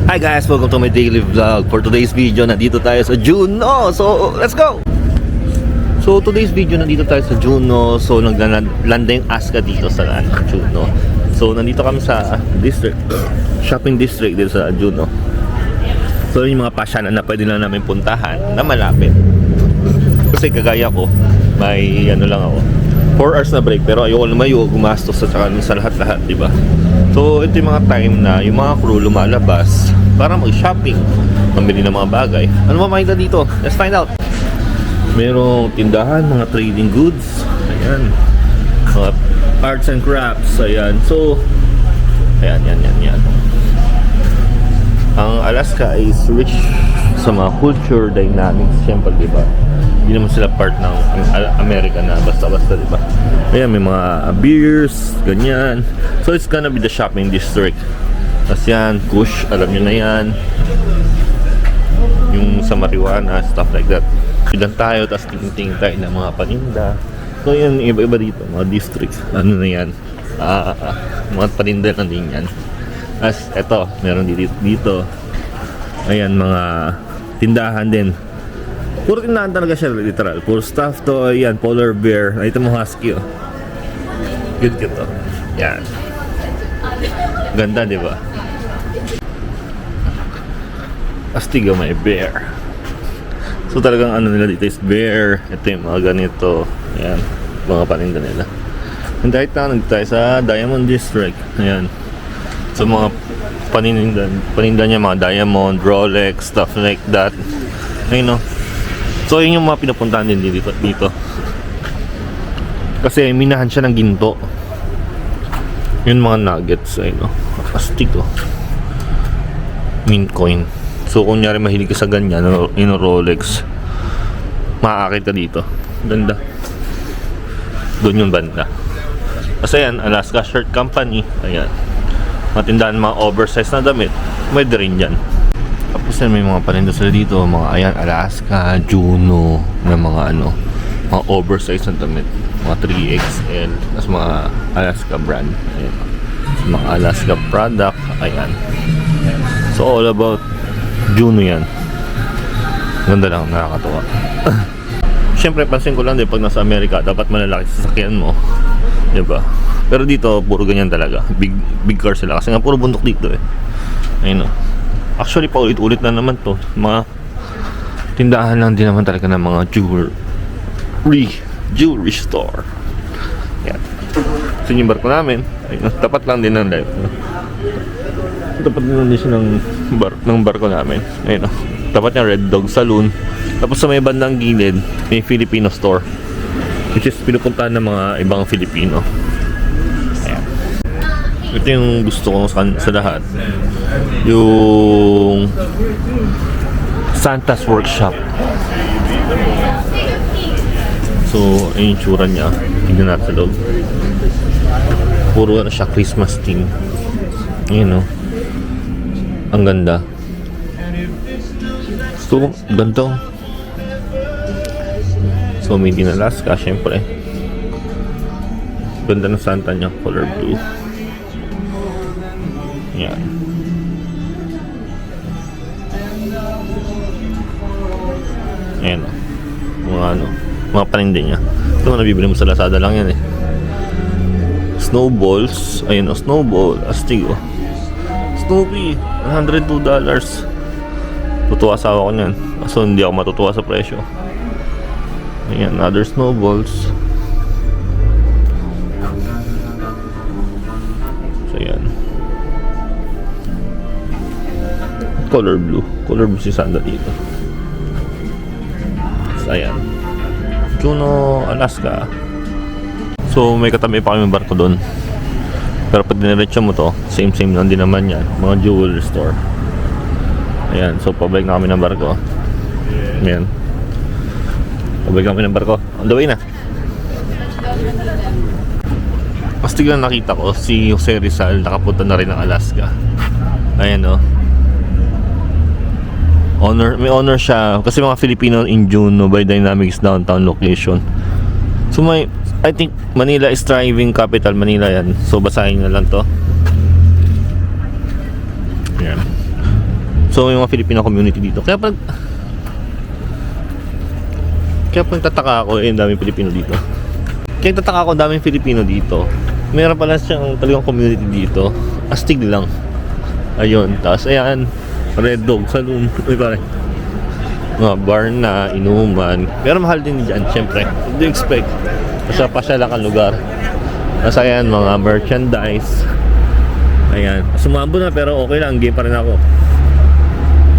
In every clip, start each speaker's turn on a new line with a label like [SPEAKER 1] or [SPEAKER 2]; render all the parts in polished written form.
[SPEAKER 1] Hi guys, welcome to my daily vlog. For today's video, nandito tayo sa Juno. So, let's go! So, today's video, nandito tayo sa Juno. So, naglanda yung Aska dito sa Juno. So, nandito kami sa district, shopping district dito sa Juno. So, yung mga pasyanan na pwede lang namin puntahan na malapit. Kasi kagaya ko, may ano lang ako, 4 hours na break, pero ayoko lumayo, gumastos sa lahat-lahat, diba? So, ito yung mga time na yung mga crew lumalabas para mag-shopping, mamili ng mga bagay. Ano ba makita dito? Let's find out. Merong tindahan, mga trading goods. Ayan. Mga arts and crafts. Ayan. So, ayan, yan. Ang Alaska is rich sa mga culture, dynamics. Siyempre, diba? Hindi naman sila part ng America na basta-basta, diba? Ayan, may mga beers, ganyan. So, it's gonna be the shopping district. Tapos yan, Kush, alam nyo na yan. Yung sa marijuana, stuff like that. Bilang tayo, tapos tingin tayo ng mga paninda. So, yan, iba-iba dito, mga districts. Ano na yan? Mga paninda na din yan. As, eto, meron dito. Ayan, mga tindahan din. Puro tindahan talaga siya, literal. Puro stuff to, ayan, polar bear. Ito mo husky, oh. Good to. Yan. Ganda, di ba? Astig, may bear. So talagang ano nila dito is bear. Ito yung mga ganito. Ayan, mga paninda nila. And dahil tayo sa Diamond District. Ayan. So mga paninda niya, mga diamond, Rolex, stuff like that. Ayun, no? So yun yung mga pinapuntahan din dito. Kasi minahan siya ng ginto. Yun mga nuggets. Ayun, no? Astig, oh. Mint coin. So kung nyari mahilig ka sa ganyan, yung Rolex, maaakit ka dito. Ganda. Doon yung banda. Kasi yan, Alaska Shirt Company. Ayan. Matindahan mga oversized na damit. Pwede rin dyan. Tapos yan, may mga paninda sila dito. Mga ayan, Alaska, Juno, na mga ano, mga oversized na damit. Mga 3XL. Tapos mga Alaska brand. Ayan. Mga Alaska product. Ayan. So all about Juno yan. Ganda lang, nakakatuwa. Siyempre, pansin ko lang din pag nasa Amerika, dapat malalaki sa sasakyan mo, diba? Pero dito, puro ganyan talaga. Big car sila. Kasi nga, puro bundok dito eh. Ayun, no? Actually, paulit-ulit na naman to. Mga tindahan lang din naman talaga ng mga jewelry store. Yan. So, yung barko namin, ayun, tapat lang din ng life. Tapat din siya ng barko namin. Ayun, no? Tapat niya Red Dog Saloon. Tapos sa may bandang gilid, may Filipino store, which is pinupuntahan ng mga ibang Filipino. Ayan. Ito yung gusto ko sa lahat. Yung Santa's Workshop. So, ayun yung tsura niya. Tignan natin sa loob. Puro ano siya, Christmas theme. Ayun, no? Ang ganda. So, ganito. So, made in Alaska, syempre. Ganda ng Santa niya, color blue. Yan. Ayan, mga paninda niya. Ito, nabibili mo sa Lazada lang yan eh. Snowballs. Ayun, snowball. Astig, oh. Snoopy, $102. Tutuwa asawa ko niyan. So hindi ako matutuwa sa presyo. Ayan, other snowballs. So ayan. Color blue si Santa dito. So ayan, Juno, Alaska. So may katabi pa kami barko doon. Pero pag diniretso mo to, same lang din naman yan. Mga jewelry store. Ayan, so pabalik na kami ng barko. Ayan. Pabalik na kami ng barko. On the way na. Pastig lang nakita ko, si Jose Rizal nakapunta na rin ng Alaska. Ayan, oh. May honor siya. Kasi mga Filipino in Juno by Dynamics downtown location. So may, I think Manila is thriving capital. Manila yan. So basahin na lang to. Ayan. So yung mga Filipino community dito. Kaya pag tataka ako, daming Filipino dito. Kaya tataka ako, daming Filipino dito. Meron pala siyang talagang community dito. Astig lang. Ayun, tapos ayan, Red Dog Saloon. Uy pare, mga bar na, inuman. Pero mahal din dyan, syempre. What do you expect? Pasya-pasya kang lugar. Tapos ayan, mga merchandise. Ayan, sumabo na pero okay lang, game pa rin ako.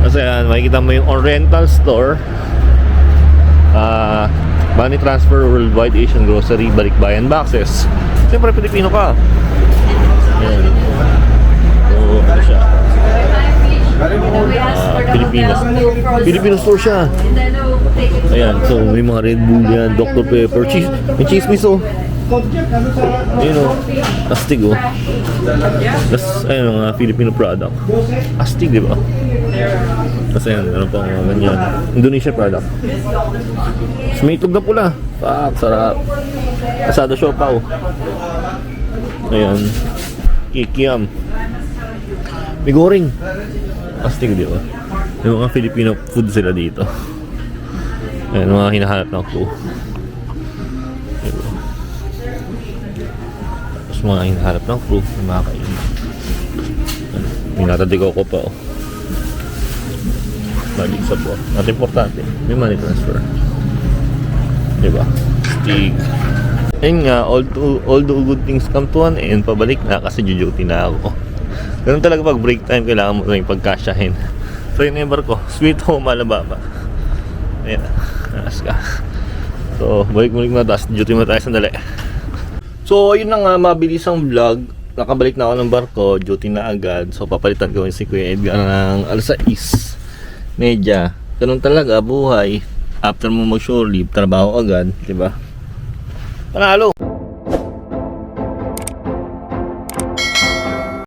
[SPEAKER 1] Tapos ayan, makikita mo yung Oriental Store, Money Transfer Worldwide Asian Grocery Balikbayan Boxes. Siyempre Pilipino ka. Ayan. So ano siya, Filipino store siya. Ayan, so may mga Red Bull yan, Dr. Pepper, cheese, may chismis oh. Ayun oh, astig oh. Tapos ayun mga Filipino product. Astig diba? Tapos ayun, ano pang mga ganyan, Indonesia product. Tapos may itlog na pula. Pak, sarap. Asado siopaw. Ayan, kikiam. May goreng. Astig di ba? Yung mga Filipino food sila dito. Ayan, mga hinahanap ng crew. Diba? Tapos mga hinahanap ng crew, yung mga kainin. May natadigaw ko pa oh. Balik sa po. At importante, may money transfer. Diba? Stig. Ayun nga, all the good things come to an end. Pabalik na kasi duty na ako. Ganun talaga pag break time, kailangan mo rin pagkasyahin. So yung neighbor ko, Sweet Home Alabama. Ayan, alas ka. So balik-balik na, tapos duty mo tayo sandali. So yun na nga, mabilisang vlog. Nakabalik na ako ng barko, duty na agad. So papalitan ko yung si Kuya Edgar ng alas 6 media. Ganun talaga buhay. After mo mag shore leave, trabaho agad, diba? Panalo!